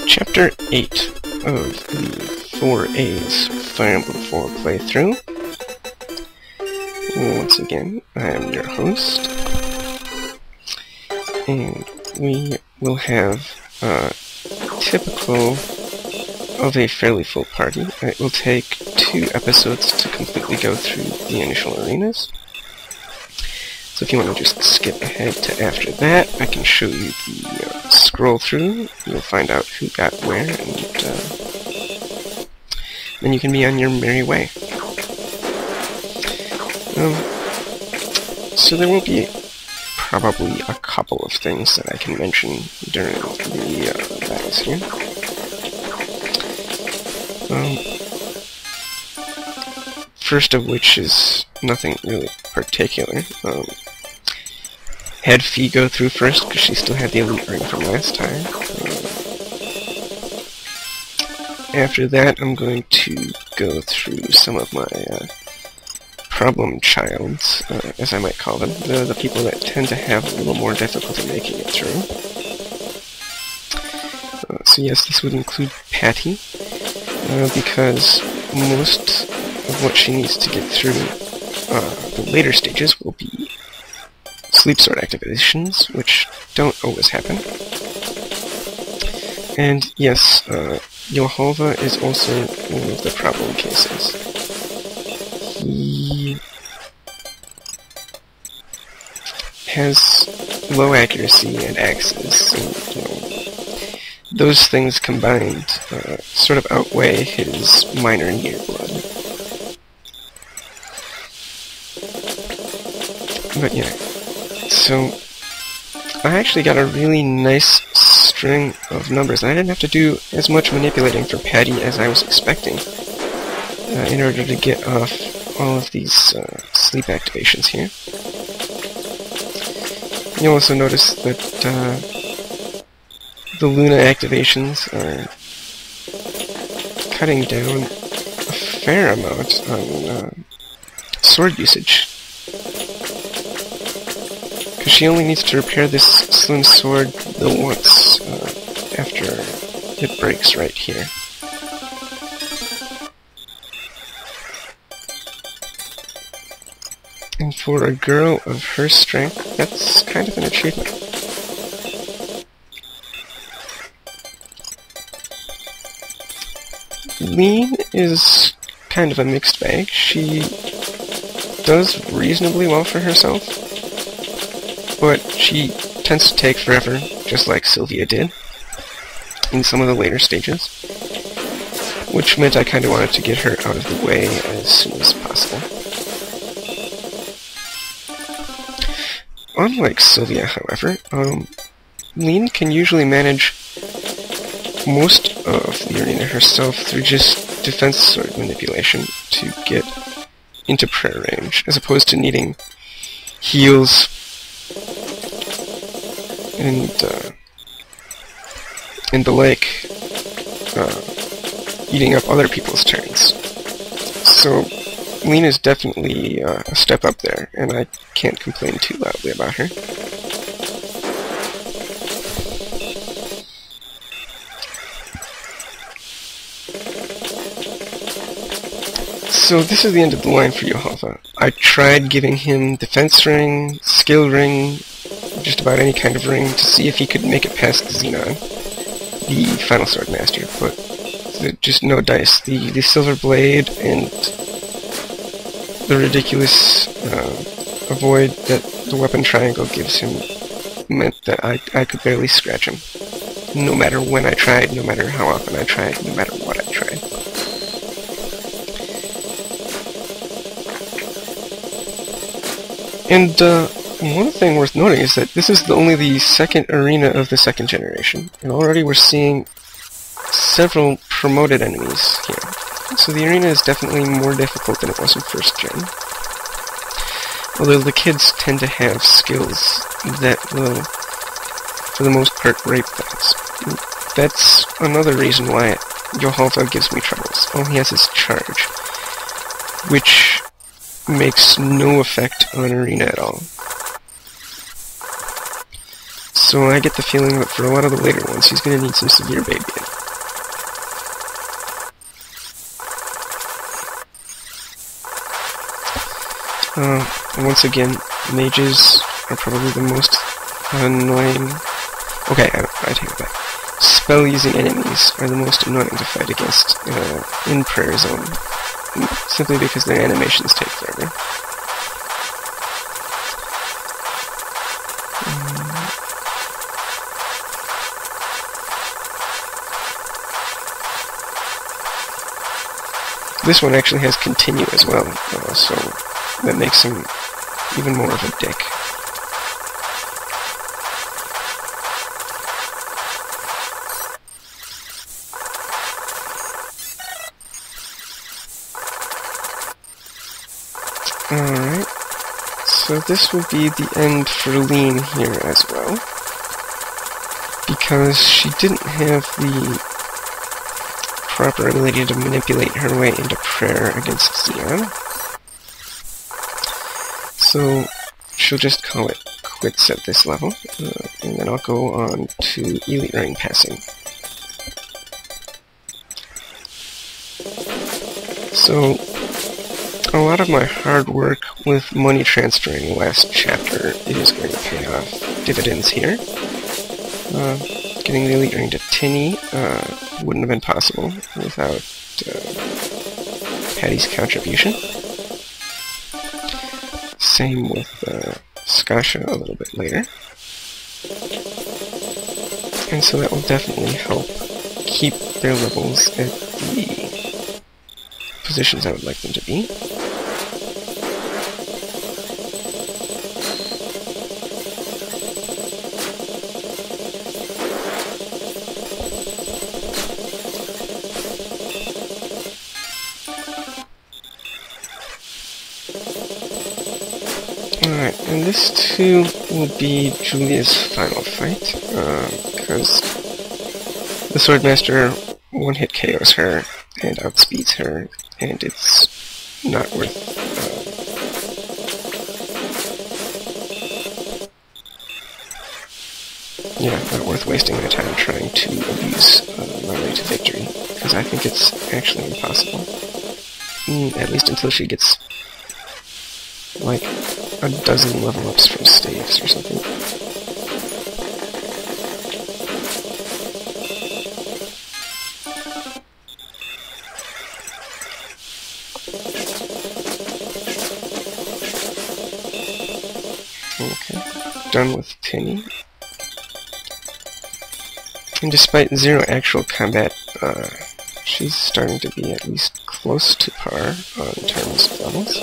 Chapter 8 of the 4A's Fire Emblem 4 playthrough. Once again, I am your host, and we will have typical of a fairly full party. It will take 2 episodes to completely go through the initial arenas. So if you want to just skip ahead to after that, I can show you the scroll through. You'll find out who got where, and then you can be on your merry way. So there will be probably a couple of things that I can mention during the battles here. First of which is nothing really particular. Had FE go through first, because she still had the elite ring from last time. After that, I'm going to go through some of my problem childs, as I might call them, the people that tend to have a little more difficulty making it through. So yes, this would include Patty, because most of what she needs to get through the later stages will be sleep sword activations, which don't always happen. And yes, Yohalva is also one of the problem cases. He has low accuracy and axes, and those things combined sort of outweigh his minor near blood. But yeah, so I actually got a really nice string of numbers, and I didn't have to do as much manipulating for Patty as I was expecting in order to get off all of these sleep activations here. You'll also notice that the Luna activations are cutting down a fair amount on sword usage. She only needs to repair this slim sword the once after it breaks right here. And for a girl of her strength, that's kind of an achievement. Lean is kind of a mixed bag. She does reasonably well for herself, but she tends to take forever, just like Sylvia did in some of the later stages, which meant I kind of wanted to get her out of the way as soon as possible. Unlike Sylvia, however, Lean can usually manage most of the arena herself through just defense sword manipulation to get into prayer range, as opposed to needing heals and the like, eating up other people's turns. So Lean is definitely a step up there, and I can't complain too loudly about her. So this is the end of the line for Yohalva. I tried giving him defense ring, skill ring, just about any kind of ring to see if he could make it past Xenon, the final Swordmaster, but just no dice. The silver blade and the ridiculous avoid that the weapon triangle gives him meant that I could barely scratch him, no matter when I tried, no matter how often I tried, no matter what I tried. And one thing worth noting is that this is only the second arena of the second generation, and already we're seeing several promoted enemies here. So the arena is definitely more difficult than it was in first gen. Although the kids tend to have skills that will, for the most part, rape things. That's another reason why Yohalva gives me troubles. All he has is charge, which makes no effect on arena at all. So I get the feeling that for a lot of the later ones, he's going to need some severe babying. Once again, mages are probably the most annoying... Okay, I take it back. Spell-using enemies are the most annoying to fight against in Prayer Zone, simply because their animations take forever. This one actually has continue as well, so that makes him even more of a dick. Alright, so this will be the end for Lean here as well, because she didn't have the proper ability to manipulate her way into prayer against Xeon. So she'll just call it quits at this level, and then I'll go on to Elite Ring passing. So a lot of my hard work with money transferring last chapter is going to pay off dividends here. Getting the Elite Ring to Tinny wouldn't have been possible without Patty's contribution. Same with Skasha a little bit later. And so that will definitely help keep their levels at the positions I would like them to be. Alright, and this too will be Julia's final fight, because the Swordmaster one-hit KOs her and outspeeds her, and it's not worth not worth wasting my time trying to abuse my way to victory, because I think it's actually impossible. At least until she gets like a dozen level ups from staves or something. Okay, done with Tinny. And despite zero actual combat, she's starting to be at least close to par on terms of levels.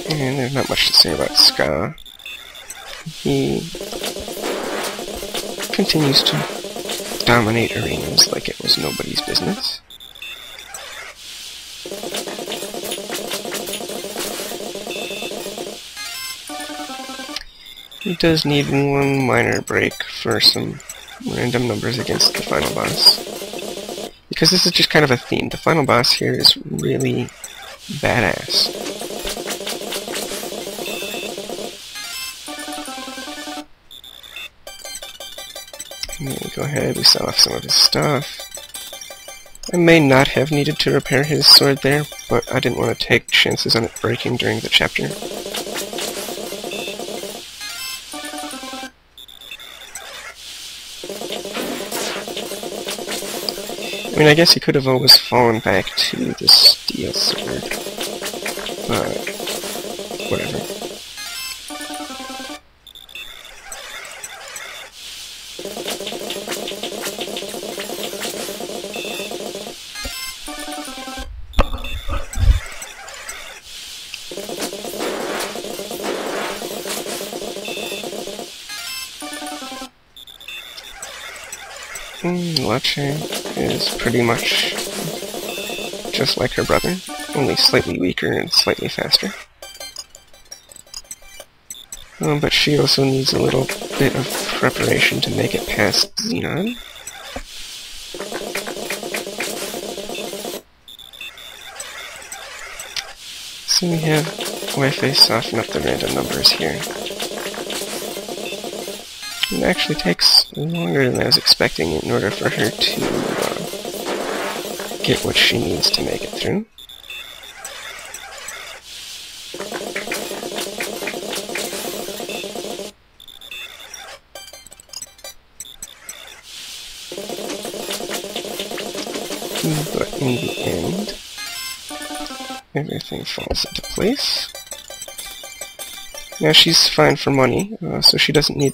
And there's not much to say about Ska. He continues to dominate arenas like it was nobody's business. He does need one minor break for some random numbers against the final boss. Because this is just kind of a theme. The final boss here is really badass. Go ahead, we sell off some of his stuff. I may not have needed to repair his sword there, but I didn't want to take chances on it breaking during the chapter. I mean, I guess he could have always fallen back to the steel sword, but whatever. Lache is pretty much just like her brother, only slightly weaker and slightly faster. But she also needs a little bit of preparation to make it past Xenon. So we have Wi-Fi soften up the random numbers here. It actually takes longer than I was expecting in order for her to get what she needs to make it through. But in the end, everything falls into place. Now she's fine for money, so she doesn't need